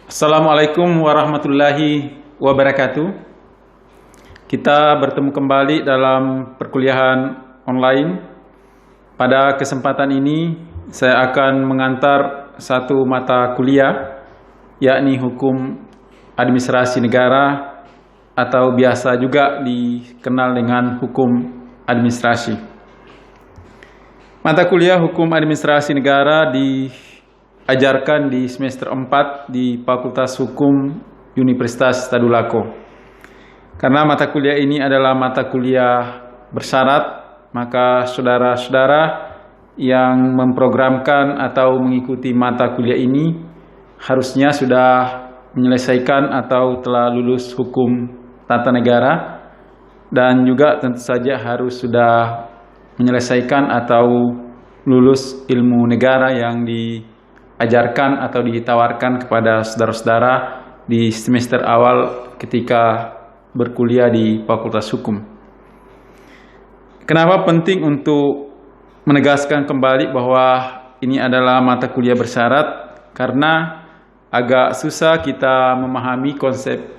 Assalamualaikum warahmatullahi wabarakatuh. Kita bertemu kembali dalam perkuliahan online. Pada kesempatan ini, saya akan mengantar satu mata kuliah, yakni Hukum Administrasi Negara atau biasa juga dikenal dengan Hukum Administrasi. Mata kuliah Hukum Administrasi Negara diajarkan di semester 4 di Fakultas Hukum Universitas Tadulako. Karena mata kuliah ini adalah mata kuliah bersyarat, maka saudara-saudara yang memprogramkan atau mengikuti mata kuliah ini harusnya sudah menyelesaikan atau telah lulus hukum tata negara, dan juga tentu saja harus sudah menyelesaikan atau lulus ilmu negara yang diajarkan atau ditawarkan kepada saudara-saudara di semester awal ketika berkuliah di Fakultas Hukum. Kenapa penting untuk menegaskan kembali bahwa ini adalah mata kuliah bersyarat? Karena agak susah kita memahami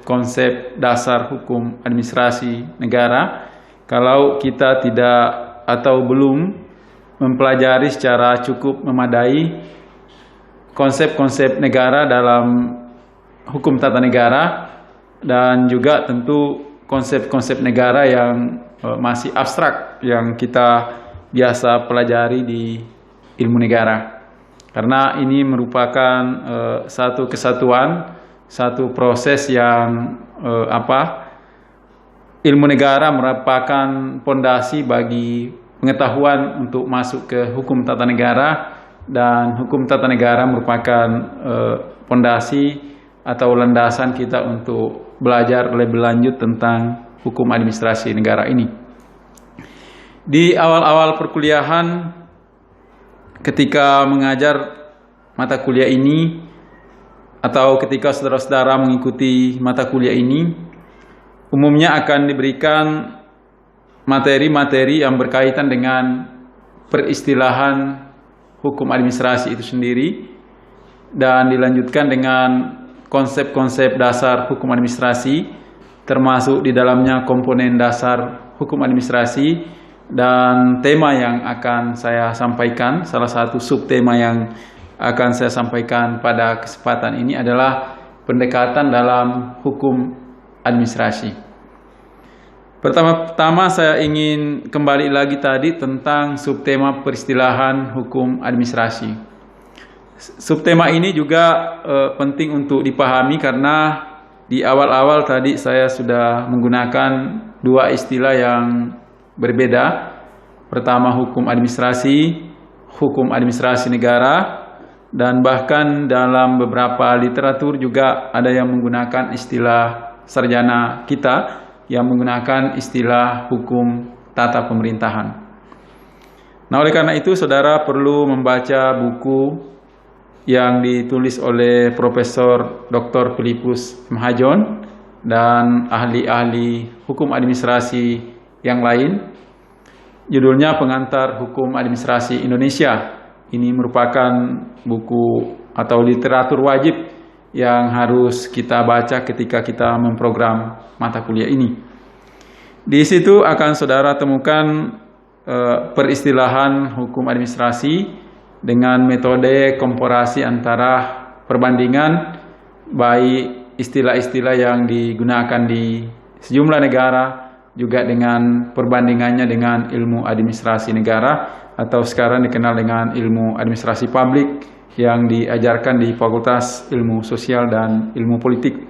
konsep dasar hukum administrasi negara kalau kita tidak atau belum mempelajari secara cukup memadai konsep-konsep negara dalam hukum tata negara, dan juga tentu konsep-konsep negara yang masih abstrak yang kita biasa pelajari di ilmu negara. Karena ini merupakan satu kesatuan, satu proses yang ilmu negara merupakan pondasi bagi pengetahuan untuk masuk ke hukum tata negara, dan hukum tata negara merupakan pondasi atau landasan kita untuk belajar lebih lanjut tentang hukum administrasi negara ini. Di awal-awal perkuliahan, ketika mengajar mata kuliah ini atau ketika saudara-saudara mengikuti mata kuliah ini, umumnya akan diberikan materi-materi yang berkaitan dengan peristilahan hukum administrasi itu sendiri, dan dilanjutkan dengan konsep-konsep dasar hukum administrasi, termasuk di dalamnya komponen dasar hukum administrasi, dan tema yang akan saya sampaikan, salah satu subtema yang akan saya sampaikan pada kesempatan ini adalah pendekatan dalam hukum administrasi. Pertama-tama saya ingin kembali lagi tadi tentang subtema peristilahan hukum administrasi. Subtema ini juga penting untuk dipahami karena di awal-awal tadi saya sudah menggunakan dua istilah yang berbeda. Pertama hukum administrasi negara, dan bahkan dalam beberapa literatur juga ada yang menggunakan istilah sarjana kita yang menggunakan istilah hukum tata pemerintahan. Nah, oleh karena itu saudara perlu membaca buku yang ditulis oleh Profesor Dr. Philippus M. Hajon dan ahli-ahli hukum administrasi yang lain. Judulnya Pengantar Hukum Administrasi Indonesia. Ini merupakan buku atau literatur wajib yang harus kita baca ketika kita memprogram mata kuliah ini. Di situ akan saudara temukan peristilahan hukum administrasi dengan metode komparasi antara perbandingan baik istilah-istilah yang digunakan di sejumlah negara, juga dengan perbandingannya dengan ilmu administrasi negara atau sekarang dikenal dengan ilmu administrasi publik yang diajarkan di Fakultas Ilmu Sosial dan Ilmu Politik.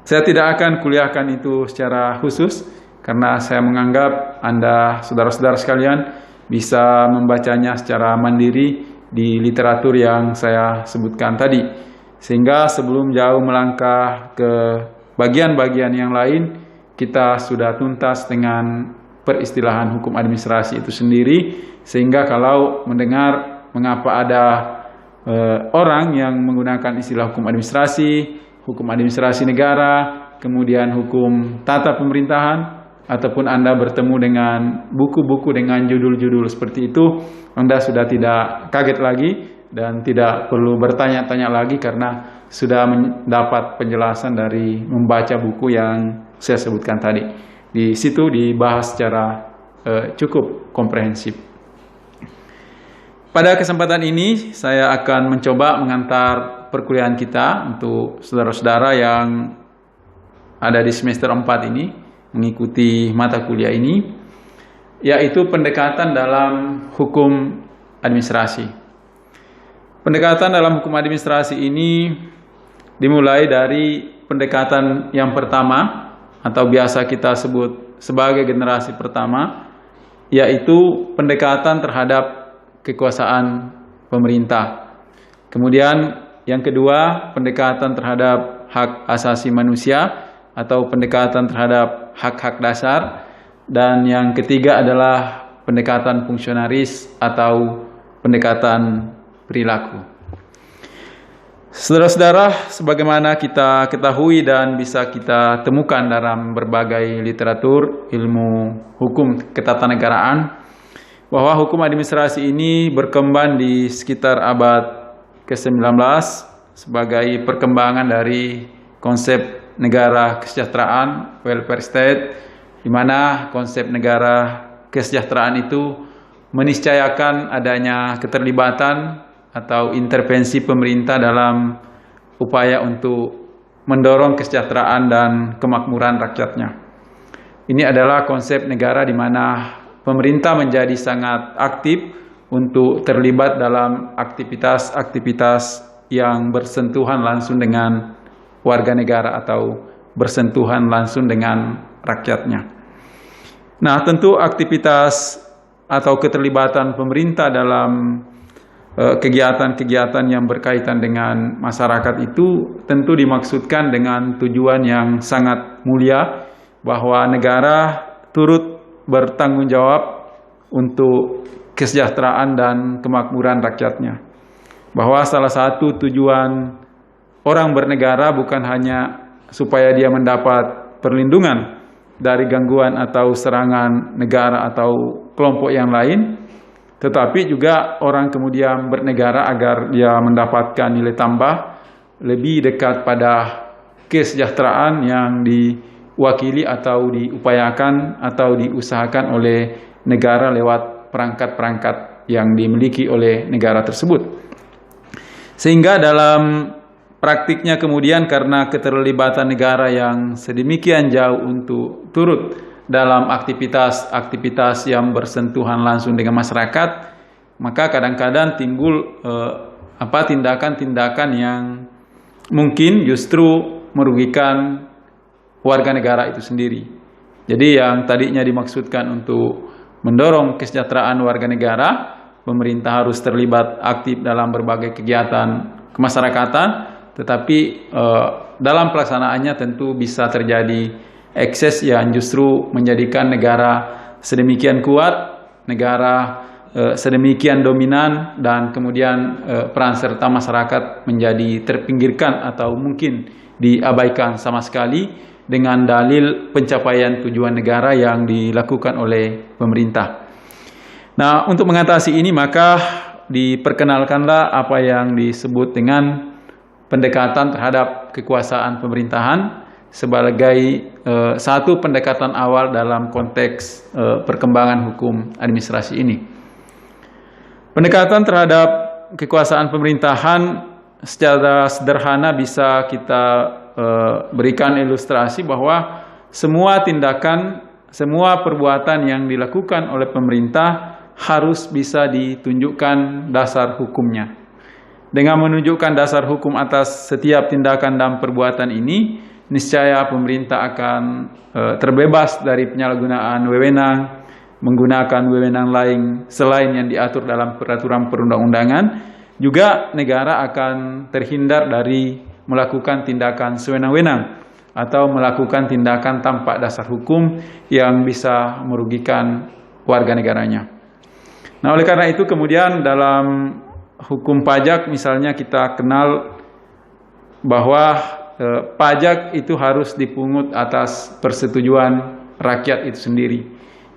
Saya tidak akan kuliahkan itu secara khusus karena saya menganggap Anda, saudara-saudara sekalian, bisa membacanya secara mandiri di literatur yang saya sebutkan tadi. Sehingga sebelum jauh melangkah ke bagian-bagian yang lain, kita sudah tuntas dengan peristilahan hukum administrasi itu sendiri, sehingga kalau mendengar mengapa ada orang yang menggunakan istilah hukum administrasi negara, kemudian hukum tata pemerintahan, ataupun Anda bertemu dengan buku-buku dengan judul-judul seperti itu, Anda sudah tidak kaget lagi dan tidak perlu bertanya-tanya lagi karena sudah mendapat penjelasan dari membaca buku yang saya sebutkan tadi. Di situ dibahas secara cukup komprehensif. Pada kesempatan ini saya akan mencoba mengantar perkuliahan kita untuk saudara-saudara yang ada di semester 4 ini mengikuti mata kuliah ini, yaitu pendekatan dalam hukum administrasi. Pendekatan dalam hukum administrasi ini dimulai dari pendekatan yang pertama atau biasa kita sebut sebagai generasi pertama, yaitu pendekatan terhadap kekuasaan pemerintah. Kemudian yang kedua, pendekatan terhadap hak asasi manusia atau pendekatan terhadap hak-hak dasar. Dan yang ketiga adalah pendekatan fungsionaris atau pendekatan perilaku. Saudara-saudara, sebagaimana kita ketahui dan bisa kita temukan dalam berbagai literatur ilmu hukum ketatanegaraan, bahwa hukum administrasi ini berkembang di sekitar abad ke-19 sebagai perkembangan dari konsep negara kesejahteraan, welfare state, di mana konsep negara kesejahteraan itu meniscayakan adanya keterlibatan atau intervensi pemerintah dalam upaya untuk mendorong kesejahteraan dan kemakmuran rakyatnya. Ini adalah konsep negara di mana pemerintah menjadi sangat aktif untuk terlibat dalam aktivitas-aktivitas yang bersentuhan langsung dengan warga negara atau bersentuhan langsung dengan rakyatnya. Nah, tentu aktivitas atau keterlibatan pemerintah dalam kegiatan-kegiatan yang berkaitan dengan masyarakat itu tentu dimaksudkan dengan tujuan yang sangat mulia, bahwa negara turut bertanggung jawab untuk kesejahteraan dan kemakmuran rakyatnya. Bahwa salah satu tujuan orang bernegara bukan hanya supaya dia mendapat perlindungan dari gangguan atau serangan negara atau kelompok yang lain, tetapi juga orang kemudian bernegara agar dia mendapatkan nilai tambah, lebih dekat pada kesejahteraan yang diwakili atau diupayakan atau diusahakan oleh negara lewat perangkat-perangkat yang dimiliki oleh negara tersebut. Sehingga dalam praktiknya kemudian karena keterlibatan negara yang sedemikian jauh untuk turut dalam aktivitas-aktivitas yang bersentuhan langsung dengan masyarakat, maka kadang-kadang timbul tindakan-tindakan yang mungkin justru merugikan warga negara itu sendiri. Jadi yang tadinya dimaksudkan untuk mendorong kesejahteraan warga negara, pemerintah harus terlibat aktif dalam berbagai kegiatan kemasyarakatan, tetapi dalam pelaksanaannya tentu bisa terjadi ekses yang justru menjadikan negara sedemikian kuat, negara sedemikian dominan, dan kemudian peran serta masyarakat menjadi terpinggirkan atau mungkin diabaikan sama sekali dengan dalil pencapaian tujuan negara yang dilakukan oleh pemerintah. Nah, untuk mengatasi ini maka diperkenalkanlah apa yang disebut dengan pendekatan terhadap kekuasaan pemerintahan sebagai satu pendekatan awal dalam konteks perkembangan hukum administrasi ini. Pendekatan terhadap kekuasaan pemerintahan secara sederhana bisa kita berikan ilustrasi bahwa semua tindakan, semua perbuatan yang dilakukan oleh pemerintah harus bisa ditunjukkan dasar hukumnya. Dengan menunjukkan dasar hukum atas setiap tindakan dan perbuatan ini, niscaya pemerintah akan terbebas dari penyalahgunaan wewenang, menggunakan wewenang lain selain yang diatur dalam peraturan perundang-undangan. Juga negara akan terhindar dari melakukan tindakan sewenang-wenang atau melakukan tindakan tanpa dasar hukum yang bisa merugikan warga negaranya. Nah, oleh karena itu kemudian dalam hukum pajak misalnya kita kenal bahwa pajak itu harus dipungut atas persetujuan rakyat itu sendiri.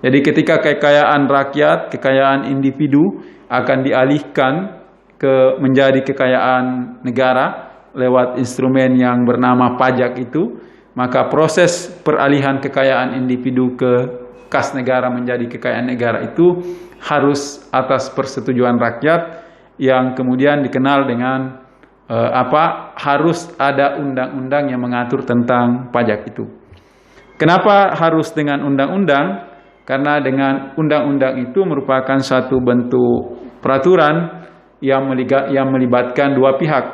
Jadi ketika kekayaan rakyat, kekayaan individu akan dialihkan menjadi kekayaan negara, lewat instrumen yang bernama pajak itu, maka proses peralihan kekayaan individu ke kas negara menjadi kekayaan negara itu harus atas persetujuan rakyat, yang kemudian dikenal dengan harus ada undang-undang yang mengatur tentang pajak itu. Kenapa harus dengan undang-undang? Karena dengan undang-undang itu merupakan satu bentuk peraturan yang melibatkan dua pihak,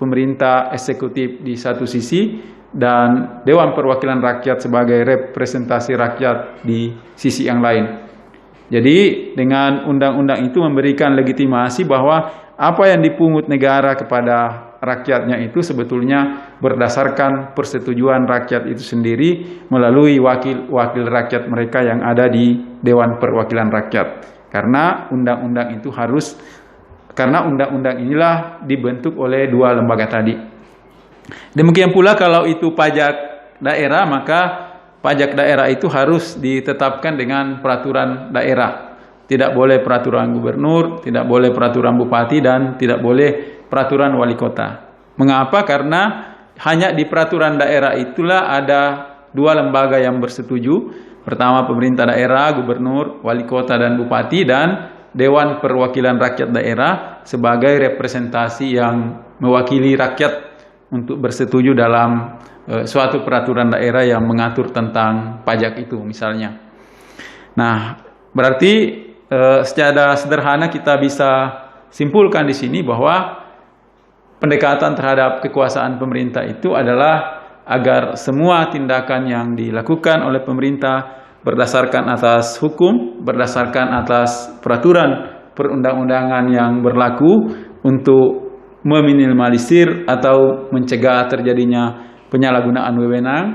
pemerintah eksekutif di satu sisi dan Dewan Perwakilan Rakyat sebagai representasi rakyat di sisi yang lain. Jadi dengan undang-undang itu memberikan legitimasi bahwa apa yang dipungut negara kepada rakyatnya itu sebetulnya berdasarkan persetujuan rakyat itu sendiri melalui wakil-wakil rakyat mereka yang ada di Dewan Perwakilan Rakyat. Karena undang-undang inilah dibentuk oleh dua lembaga tadi. Demikian pula kalau itu pajak daerah, maka pajak daerah itu harus ditetapkan dengan peraturan daerah. Tidak boleh peraturan gubernur, tidak boleh peraturan bupati, dan tidak boleh peraturan wali kota. Mengapa? Karena hanya di peraturan daerah itulah ada dua lembaga yang bersetuju. Pertama pemerintah daerah, gubernur, wali kota, dan bupati, dan Dewan Perwakilan Rakyat Daerah sebagai representasi yang mewakili rakyat untuk bersetuju dalam suatu peraturan daerah yang mengatur tentang pajak itu misalnya. Nah, berarti secara sederhana kita bisa simpulkan di sini bahwa pendekatan terhadap kekuasaan pemerintah itu adalah agar semua tindakan yang dilakukan oleh pemerintah berdasarkan atas hukum, berdasarkan atas peraturan perundang-undangan yang berlaku untuk meminimalisir atau mencegah terjadinya penyalahgunaan wewenang,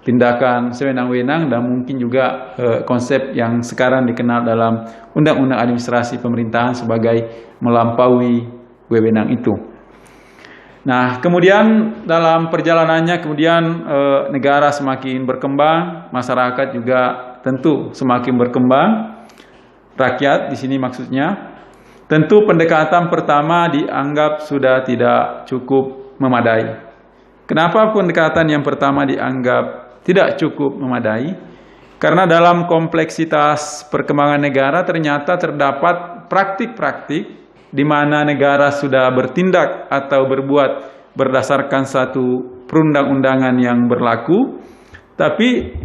tindakan sewenang-wenang, dan mungkin juga konsep yang sekarang dikenal dalam Undang-Undang Administrasi Pemerintahan sebagai melampaui wewenang itu. Nah, kemudian dalam perjalanannya negara semakin berkembang, masyarakat juga tentu semakin berkembang, rakyat di sini maksudnya. Tentu pendekatan pertama dianggap sudah tidak cukup memadai. Kenapa pendekatan yang pertama dianggap tidak cukup memadai? Karena dalam kompleksitas perkembangan negara ternyata terdapat praktik-praktik di mana negara sudah bertindak atau berbuat berdasarkan satu perundang-undangan yang berlaku, tapi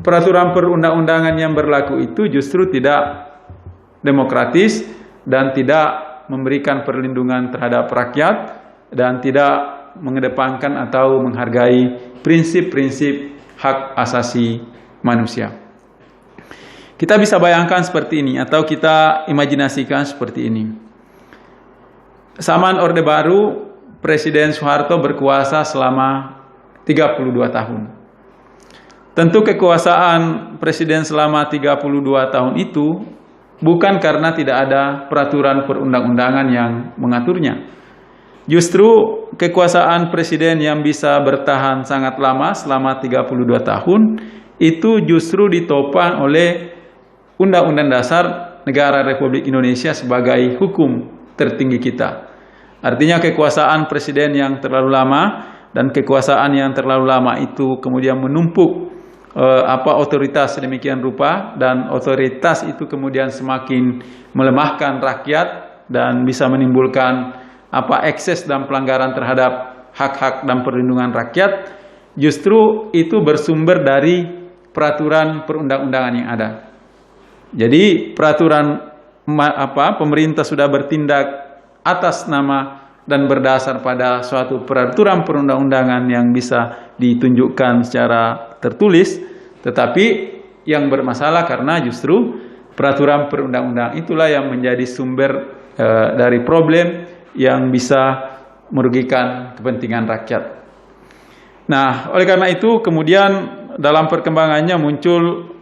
peraturan perundang-undangan yang berlaku itu justru tidak demokratis dan tidak memberikan perlindungan terhadap rakyat dan tidak mengedepankan atau menghargai prinsip-prinsip hak asasi manusia. Kita bisa bayangkan seperti ini atau kita imajinasikan seperti ini. Zaman Orde Baru, Presiden Soeharto berkuasa selama 32 tahun. Tentu kekuasaan Presiden selama 32 tahun itu bukan karena tidak ada peraturan perundang-undangan yang mengaturnya. Justru kekuasaan Presiden yang bisa bertahan sangat lama selama 32 tahun itu justru ditopang oleh Undang-Undang Dasar Negara Republik Indonesia sebagai hukum tertinggi kita. Artinya kekuasaan Presiden yang terlalu lama dan kekuasaan yang terlalu lama itu kemudian menumpuk otoritas sedemikian rupa, dan otoritas itu kemudian semakin melemahkan rakyat dan bisa menimbulkan ekses dan pelanggaran terhadap hak-hak dan perlindungan rakyat. Justru itu bersumber dari peraturan perundang-undangan yang ada. Jadi peraturan pemerintah sudah bertindak atas nama dan berdasar pada suatu peraturan perundang-undangan yang bisa ditunjukkan secara tertulis, tetapi yang bermasalah karena justru peraturan perundang-undangan itulah yang menjadi sumber dari problem yang bisa merugikan kepentingan rakyat. Nah, oleh karena itu kemudian dalam perkembangannya muncul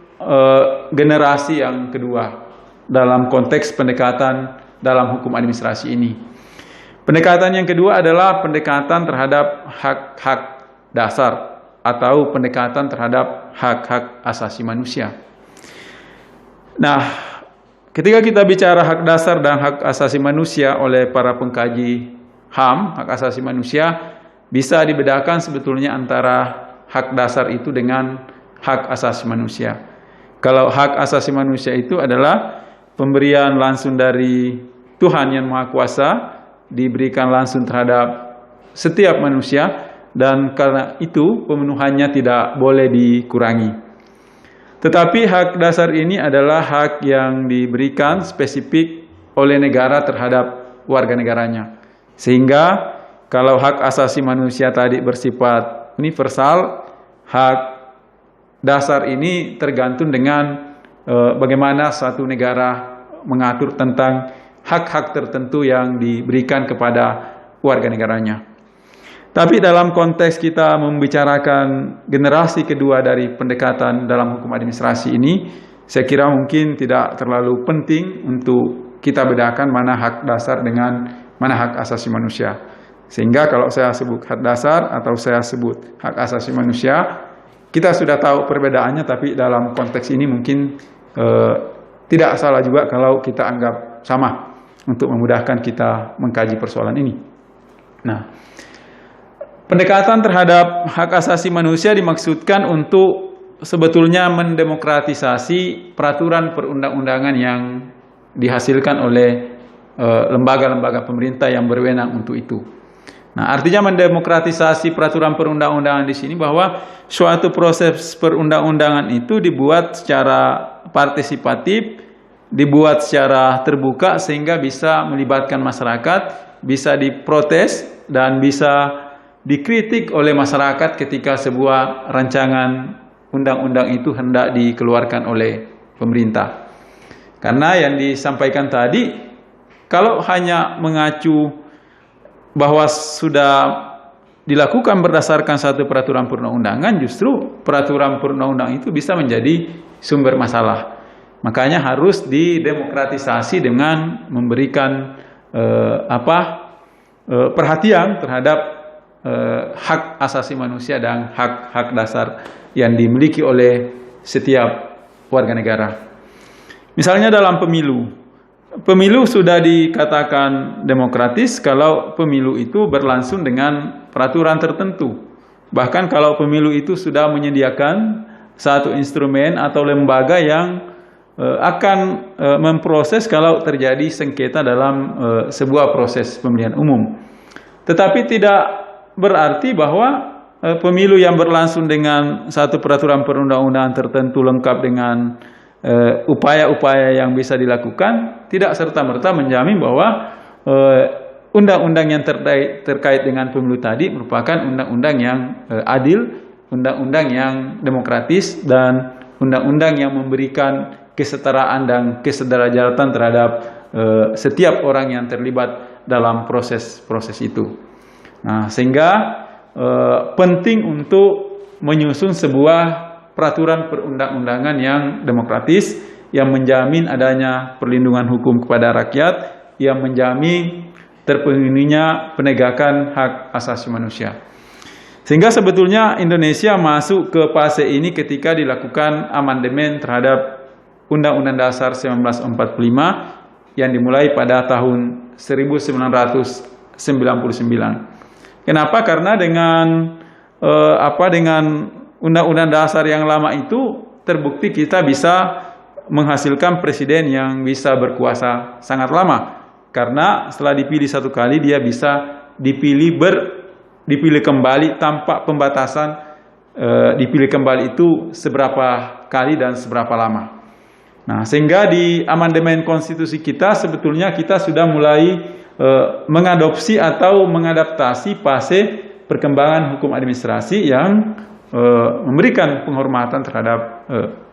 generasi yang kedua dalam konteks pendekatan dalam hukum administrasi ini. Pendekatan yang kedua adalah pendekatan terhadap hak-hak dasar atau pendekatan terhadap hak-hak asasi manusia. Nah, ketika kita bicara hak dasar dan hak asasi manusia oleh para pengkaji HAM, hak asasi manusia, bisa dibedakan sebetulnya antara hak dasar itu dengan hak asasi manusia. Kalau hak asasi manusia itu adalah pemberian langsung dari Tuhan yang Maha Kuasa, diberikan langsung terhadap setiap manusia, dan karena itu pemenuhannya tidak boleh dikurangi. Tetapi hak dasar ini adalah hak yang diberikan spesifik oleh negara terhadap warga negaranya. Sehingga kalau hak asasi manusia tadi bersifat universal, hak dasar ini tergantung dengan bagaimana suatu negara mengatur tentang hak-hak tertentu yang diberikan kepada warga negaranya. Tapi dalam konteks kita membicarakan generasi kedua dari pendekatan dalam hukum administrasi ini, saya kira mungkin tidak terlalu penting untuk kita bedakan mana hak dasar dengan mana hak asasi manusia. Sehingga kalau saya sebut hak dasar atau saya sebut hak asasi manusia, kita sudah tahu perbedaannya, tapi dalam konteks ini mungkin tidak salah juga kalau kita anggap sama untuk memudahkan kita mengkaji persoalan ini. Nah, pendekatan terhadap hak asasi manusia dimaksudkan untuk sebetulnya mendemokratisasi peraturan perundang-undangan yang dihasilkan oleh lembaga-lembaga pemerintah yang berwenang untuk itu. Nah, artinya mendemokratisasi peraturan perundang-undangan di sini bahwa suatu proses perundang-undangan itu dibuat secara partisipatif, dibuat secara terbuka sehingga bisa melibatkan masyarakat, bisa diprotes dan bisa dikritik oleh masyarakat ketika sebuah rancangan undang-undang itu hendak dikeluarkan oleh pemerintah. Karena yang disampaikan tadi, kalau hanya mengacu bahwa sudah dilakukan berdasarkan satu peraturan perundang-undangan, justru peraturan perundang-undangan itu bisa menjadi sumber masalah. Makanya harus didemokratisasi dengan memberikan perhatian terhadap hak asasi manusia dan hak-hak dasar yang dimiliki oleh setiap warga negara. Misalnya dalam pemilu sudah dikatakan demokratis kalau pemilu itu berlangsung dengan peraturan tertentu. Bahkan kalau pemilu itu sudah menyediakan satu instrumen atau lembaga yang akan memproses kalau terjadi sengketa dalam sebuah proses pemilihan umum. Tetapi tidak berarti bahwa pemilu yang berlangsung dengan satu peraturan perundang-undangan tertentu lengkap dengan upaya-upaya yang bisa dilakukan tidak serta-merta menjamin bahwa undang-undang yang terkait dengan pemilu tadi merupakan undang-undang yang adil, undang-undang yang demokratis, dan undang-undang yang memberikan kesetaraan dan kesederajatan terhadap setiap orang yang terlibat dalam proses itu. Nah, sehingga penting untuk menyusun sebuah peraturan perundang-undangan yang demokratis, yang menjamin adanya perlindungan hukum kepada rakyat, yang menjamin terpenuhinya penegakan hak asasi manusia. Sehingga sebetulnya Indonesia masuk ke fase ini ketika dilakukan amandemen terhadap Undang-Undang Dasar 1945 yang dimulai pada tahun 1999. Kenapa? Karena dengan Undang-Undang Dasar yang lama itu terbukti kita bisa menghasilkan presiden yang bisa berkuasa sangat lama. Karena setelah dipilih satu kali dia bisa dipilih kembali tanpa pembatasan. Dipilih kembali itu seberapa kali dan seberapa lama. Nah, sehingga di amandemen konstitusi kita sebetulnya kita sudah mulai mengadopsi atau mengadaptasi fase perkembangan hukum administrasi yang memberikan penghormatan terhadap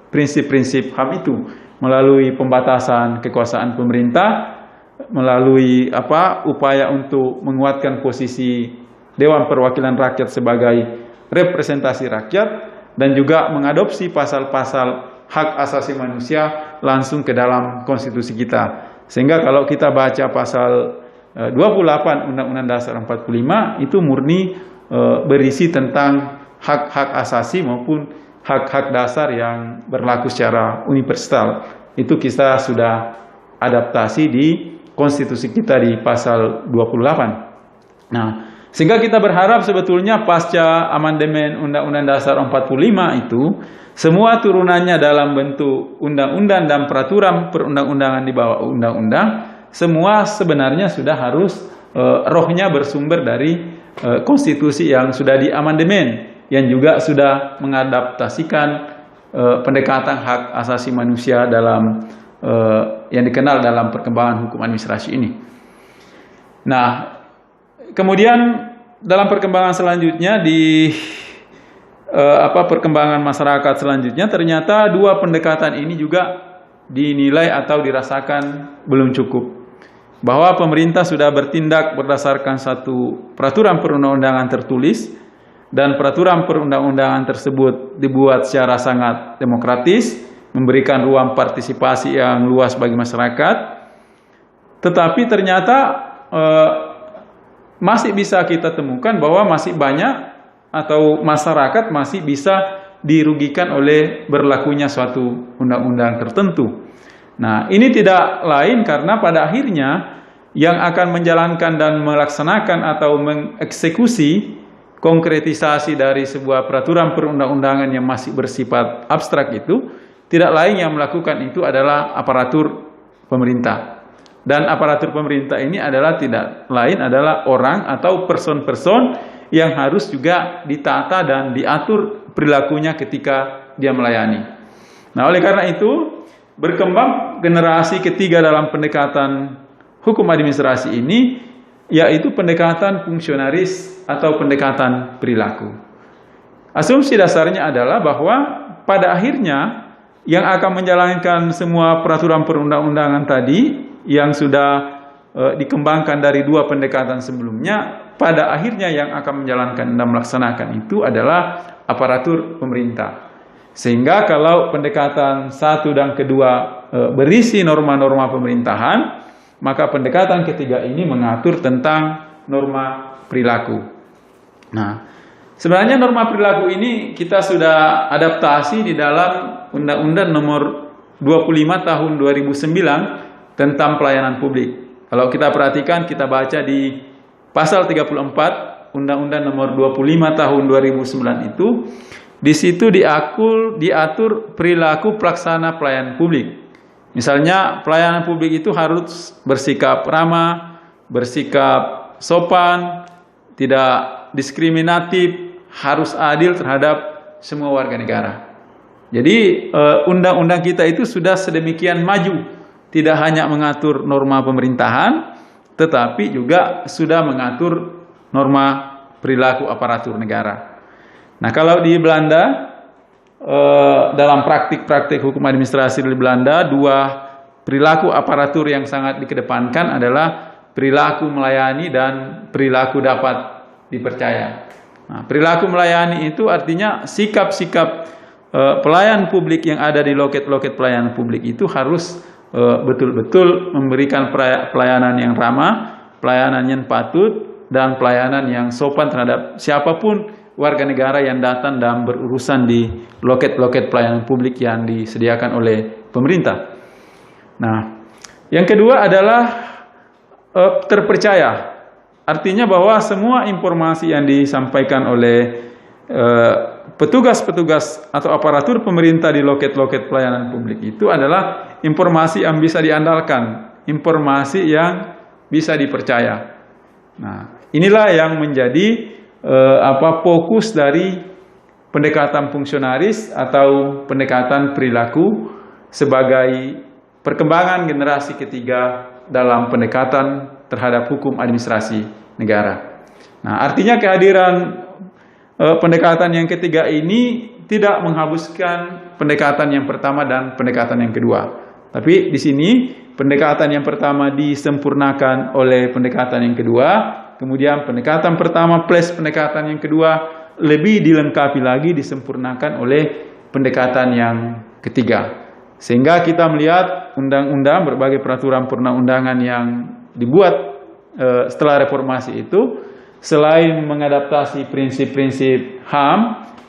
prinsip-prinsip HAM itu melalui pembatasan kekuasaan pemerintah, melalui upaya untuk menguatkan posisi Dewan Perwakilan Rakyat sebagai representasi rakyat, dan juga mengadopsi pasal-pasal hak asasi manusia langsung ke dalam konstitusi kita. Sehingga kalau kita baca pasal 28 Undang-Undang Dasar 45 itu murni berisi tentang hak-hak asasi maupun hak-hak dasar yang berlaku secara universal. Itu kita sudah adaptasi di konstitusi kita di pasal 28. Nah, Sehingga kita berharap sebetulnya pasca amandemen Undang-Undang Dasar 45 itu, semua turunannya dalam bentuk undang-undang dan peraturan perundang-undangan di bawah undang-undang, semua sebenarnya sudah harus rohnya bersumber dari konstitusi yang sudah diamandemen, yang juga sudah mengadaptasikan pendekatan hak asasi manusia dalam yang dikenal dalam perkembangan hukum administrasi ini. Nah, kemudian dalam perkembangan selanjutnya perkembangan masyarakat selanjutnya, ternyata dua pendekatan ini juga dinilai atau dirasakan belum cukup. Bahwa pemerintah sudah bertindak berdasarkan satu peraturan perundang-undangan tertulis, dan peraturan perundang-undangan tersebut dibuat secara sangat demokratis, memberikan ruang partisipasi yang luas bagi masyarakat. Tetapi ternyata masih bisa kita temukan bahwa masih banyak atau masyarakat masih bisa dirugikan oleh berlakunya suatu undang-undang tertentu. Nah, ini tidak lain karena pada akhirnya yang akan menjalankan dan melaksanakan atau mengeksekusi konkretisasi dari sebuah peraturan perundang-undangan yang masih bersifat abstrak itu, tidak lain yang melakukan itu adalah aparatur pemerintah. Dan aparatur pemerintah ini adalah tidak lain adalah orang atau person-person yang harus juga ditata dan diatur perilakunya ketika dia melayani. Nah, oleh karena itu berkembang generasi ketiga dalam pendekatan hukum administrasi ini, yaitu pendekatan fungsionaris atau pendekatan perilaku. Asumsi dasarnya adalah bahwa pada akhirnya yang akan menjalankan semua peraturan perundang-undangan tadi yang sudah dikembangkan dari dua pendekatan sebelumnya, pada akhirnya yang akan menjalankan dan melaksanakan itu adalah aparatur pemerintah. Sehingga kalau pendekatan satu dan kedua berisi norma-norma pemerintahan, maka pendekatan ketiga ini mengatur tentang norma perilaku. Nah, sebenarnya norma perilaku ini kita sudah adaptasi di dalam Undang-Undang Nomor 25 Tahun 2009 tentang pelayanan publik. Kalau kita perhatikan, kita baca di pasal 34 Undang-Undang Nomor 25 Tahun 2009 itu, di situ diatur perilaku pelaksana pelayanan publik. Misalnya pelayanan publik itu harus bersikap ramah, bersikap sopan, tidak diskriminatif, harus adil terhadap semua warga negara. Jadi undang-undang kita itu sudah sedemikian maju, tidak hanya mengatur norma pemerintahan, tetapi juga sudah mengatur norma perilaku aparatur negara. Nah, kalau di Belanda, dalam praktik-praktik hukum administrasi di Belanda, dua perilaku aparatur yang sangat dikedepankan adalah perilaku melayani dan perilaku dapat dipercaya. Nah, perilaku melayani itu artinya sikap-sikap pelayan publik yang ada di loket-loket pelayanan publik itu harus betul-betul memberikan pelayanan yang ramah, pelayanan yang patut, dan pelayanan yang sopan terhadap siapapun warga negara yang datang dan berurusan di loket-loket pelayanan publik yang disediakan oleh pemerintah. Nah, yang kedua adalah terpercaya. Artinya bahwa semua informasi yang disampaikan oleh petugas-petugas atau aparatur pemerintah di loket-loket pelayanan publik itu adalah informasi yang bisa diandalkan, informasi yang bisa dipercaya. Nah, inilah yang menjadi fokus dari pendekatan fungsionaris atau pendekatan perilaku sebagai perkembangan generasi ketiga dalam pendekatan terhadap hukum administrasi negara. Nah, artinya kehadiran pendekatan yang ketiga ini tidak menghapuskan pendekatan yang pertama dan pendekatan yang kedua. Tapi di sini pendekatan yang pertama disempurnakan oleh pendekatan yang kedua. Kemudian pendekatan pertama plus pendekatan yang kedua lebih dilengkapi lagi, disempurnakan oleh pendekatan yang ketiga. Sehingga kita melihat undang-undang, berbagai peraturan perundang-undangan yang dibuat setelah reformasi itu, selain mengadaptasi prinsip-prinsip HAM,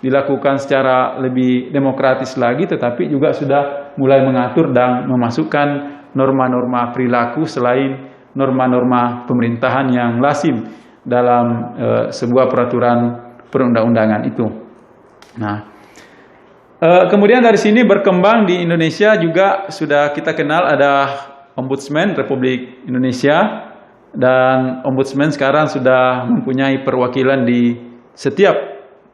dilakukan secara lebih demokratis lagi, tetapi juga sudah mulai mengatur dan memasukkan norma-norma perilaku selain norma-norma pemerintahan yang lazim dalam sebuah peraturan perundang-undangan itu. Nah, kemudian dari sini berkembang di Indonesia juga sudah kita kenal ada Ombudsman Republik Indonesia, dan Ombudsman sekarang sudah mempunyai perwakilan di setiap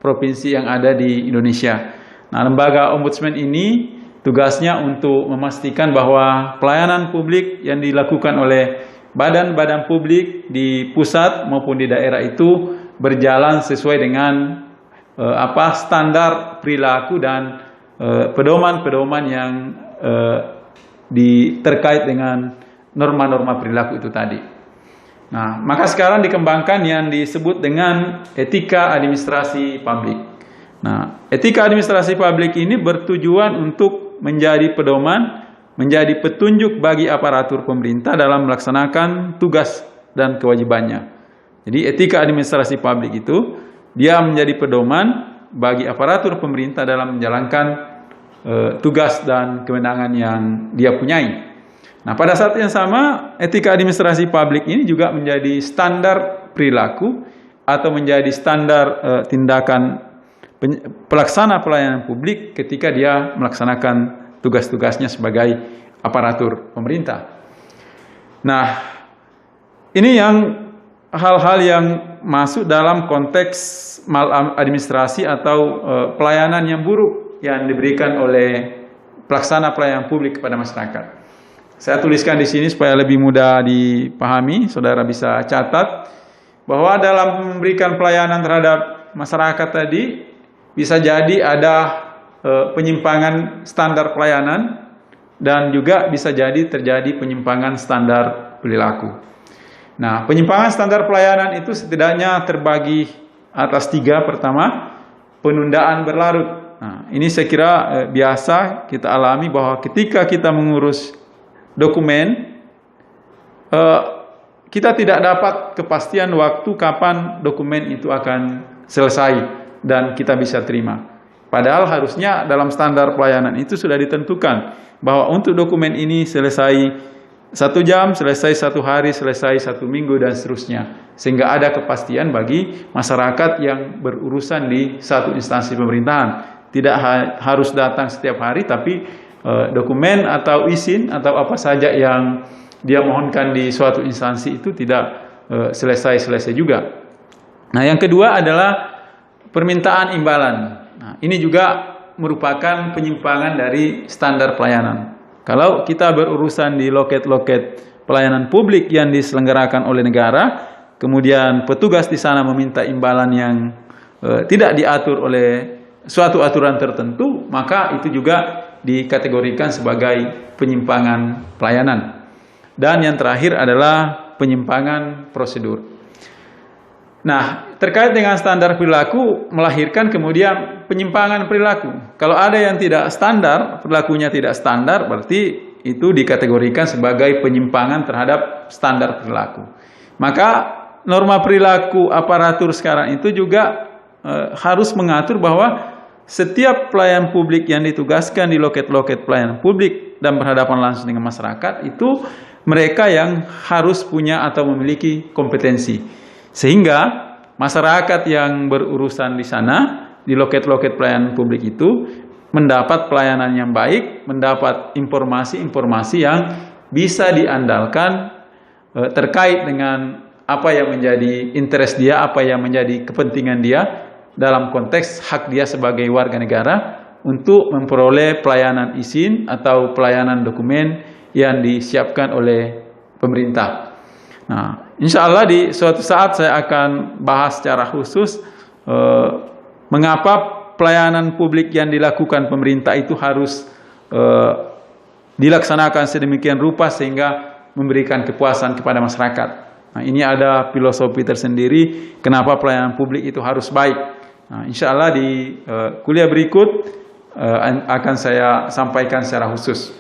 provinsi yang ada di Indonesia. Nah, lembaga Ombudsman ini tugasnya untuk memastikan bahwa pelayanan publik yang dilakukan oleh badan-badan publik di pusat maupun di daerah itu berjalan sesuai dengan standar perilaku dan pedoman-pedoman yang terkait dengan norma-norma perilaku itu tadi. Nah, maka sekarang dikembangkan yang disebut dengan etika administrasi publik. Nah, etika administrasi publik ini bertujuan untuk menjadi pedoman, menjadi petunjuk bagi aparatur pemerintah dalam melaksanakan tugas dan kewajibannya. Jadi etika administrasi publik itu dia menjadi pedoman bagi aparatur pemerintah dalam menjalankan tugas dan kewenangan yang dia punyai. Nah, pada saat yang sama, etika administrasi publik ini juga menjadi standar perilaku atau menjadi standar tindakan pelaksana pelayanan publik ketika dia melaksanakan tugas-tugasnya sebagai aparatur pemerintah. Nah, ini yang hal-hal yang masuk dalam konteks maladministrasi atau pelayanan yang buruk yang diberikan oleh pelaksana pelayanan publik kepada masyarakat. Saya tuliskan di sini supaya lebih mudah dipahami, saudara bisa catat bahwa dalam memberikan pelayanan terhadap masyarakat tadi bisa jadi ada penyimpangan standar pelayanan dan juga bisa jadi terjadi penyimpangan standar perilaku. Nah, penyimpangan standar pelayanan itu setidaknya terbagi atas 3. Pertama, penundaan berlarut. Nah, ini saya kira biasa kita alami bahwa ketika kita mengurus dokumen, kita tidak dapat kepastian waktu kapan dokumen itu akan selesai dan kita bisa terima. Padahal harusnya dalam standar pelayanan itu sudah ditentukan bahwa untuk dokumen ini selesai 1 jam, selesai 1 hari, selesai 1 minggu, dan seterusnya. Sehingga ada kepastian bagi masyarakat yang berurusan di satu instansi pemerintahan. Tidak harus datang setiap hari, tapi dokumen atau izin atau apa saja yang dia mohonkan di suatu instansi itu tidak selesai-selesai juga. Nah, yang kedua adalah permintaan imbalan. Nah, ini juga merupakan penyimpangan dari standar pelayanan. Kalau kita berurusan di loket-loket pelayanan publik yang diselenggarakan oleh negara, kemudian petugas di sana meminta imbalan yang tidak diatur oleh suatu aturan tertentu, maka itu juga dikategorikan sebagai penyimpangan pelayanan. Dan yang terakhir adalah penyimpangan prosedur. Nah, terkait dengan standar perilaku melahirkan kemudian penyimpangan perilaku. Kalau ada yang tidak standar, perilakunya tidak standar, berarti itu dikategorikan sebagai penyimpangan terhadap standar perilaku. Maka norma perilaku aparatur sekarang itu juga harus mengatur bahwa setiap pelayan publik yang ditugaskan di loket-loket pelayanan publik dan berhadapan langsung dengan masyarakat itu mereka yang harus punya atau memiliki kompetensi. Sehingga masyarakat yang berurusan di sana, di loket-loket pelayanan publik itu, mendapat pelayanan yang baik, mendapat informasi-informasi yang bisa diandalkan terkait dengan apa yang menjadi interest dia, apa yang menjadi kepentingan dia dalam konteks hak dia sebagai warga negara untuk memperoleh pelayanan izin atau pelayanan dokumen yang disiapkan oleh pemerintah. Nah, insya Allah di suatu saat saya akan bahas secara khusus mengapa pelayanan publik yang dilakukan pemerintah itu harus dilaksanakan sedemikian rupa sehingga memberikan kepuasan kepada masyarakat. Nah, ini ada filosofi tersendiri kenapa pelayanan publik itu harus baik. Nah, insya Allah di kuliah berikut akan saya sampaikan secara khusus.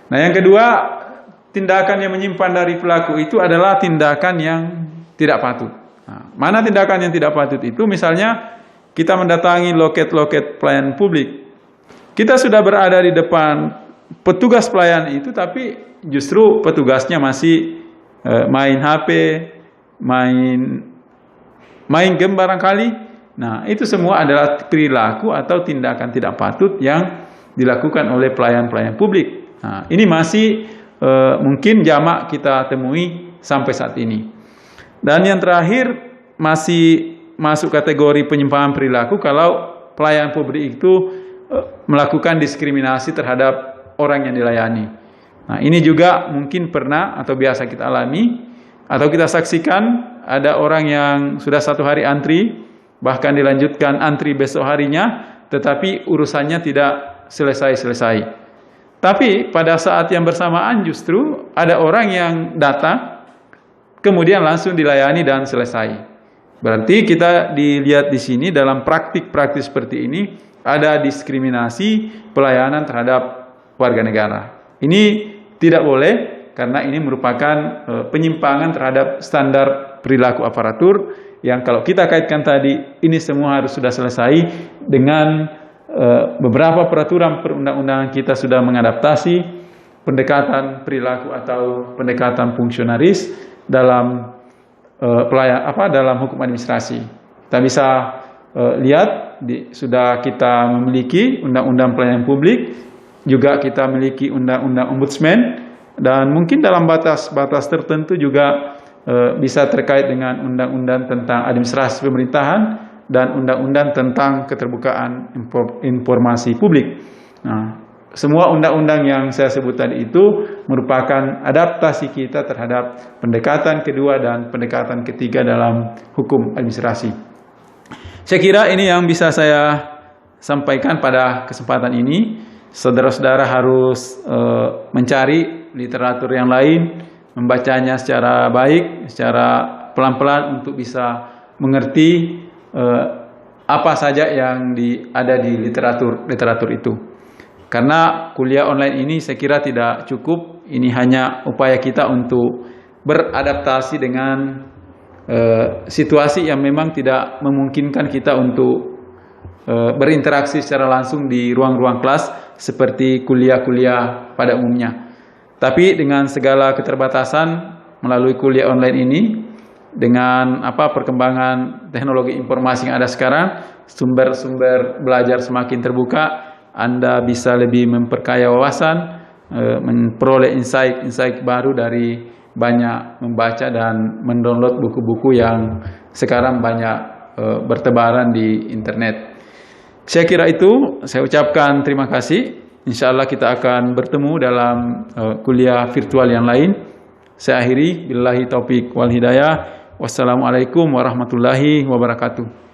Nah, yang kedua, tindakan yang menyimpan dari pelaku itu adalah tindakan yang tidak patut. Nah, mana tindakan yang tidak patut itu? Misalnya kita mendatangi loket-loket pelayanan publik. Kita sudah berada di depan petugas pelayanan itu, tapi justru petugasnya masih main HP, main main game barangkali. Nah, itu semua adalah perilaku atau tindakan tidak patut yang dilakukan oleh pelayan-pelayan publik. Nah, ini masih mungkin jamak kita temui sampai saat ini. Dan yang terakhir masih masuk kategori penyimpangan perilaku kalau pelayan publik itu melakukan diskriminasi terhadap orang yang dilayani. Nah, ini juga mungkin pernah atau biasa kita alami atau kita saksikan ada orang yang sudah 1 hari antri, bahkan dilanjutkan antri besok harinya, tetapi urusannya tidak selesai-selesai. Tapi pada saat yang bersamaan justru ada orang yang datang, kemudian langsung dilayani dan selesai. Berarti kita dilihat di sini dalam praktik-praktik seperti ini ada diskriminasi pelayanan terhadap warga negara. Ini tidak boleh karena ini merupakan penyimpangan terhadap standar perilaku aparatur yang kalau kita kaitkan tadi ini semua harus sudah selesai dengan beberapa peraturan perundang-undangan kita sudah mengadaptasi pendekatan perilaku atau pendekatan fungsionaris dalam dalam hukum administrasi. Kita bisa lihat sudah kita memiliki undang-undang pelayanan publik, juga kita memiliki undang-undang ombudsman, dan mungkin dalam batas-batas tertentu juga bisa terkait dengan undang-undang tentang administrasi pemerintahan dan undang-undang tentang keterbukaan informasi publik. Nah, semua undang-undang yang saya sebut tadi itu merupakan adaptasi kita terhadap pendekatan kedua dan pendekatan ketiga dalam hukum administrasi. Saya kira ini yang bisa saya sampaikan pada kesempatan ini. Saudara-saudara harus mencari literatur yang lain, membacanya secara baik, secara pelan-pelan untuk bisa mengerti apa saja yang ada di literatur itu. Karena kuliah online ini saya kira tidak cukup, ini hanya upaya kita untuk beradaptasi dengan situasi yang memang tidak memungkinkan kita untuk berinteraksi secara langsung di ruang-ruang kelas seperti kuliah-kuliah pada umumnya. Tapi dengan segala keterbatasan melalui kuliah online ini, dengan perkembangan teknologi informasi yang ada sekarang, sumber-sumber belajar semakin terbuka, Anda bisa lebih memperkaya wawasan, memperoleh insight baru dari banyak membaca dan mendownload buku-buku yang sekarang banyak bertebaran di internet. Saya kira itu, saya ucapkan terima kasih. Insya Allah kita akan bertemu dalam kuliah virtual yang lain. Saya akhiri, billahi taufik wal hidayah. Wassalamualaikum warahmatullahi wabarakatuh.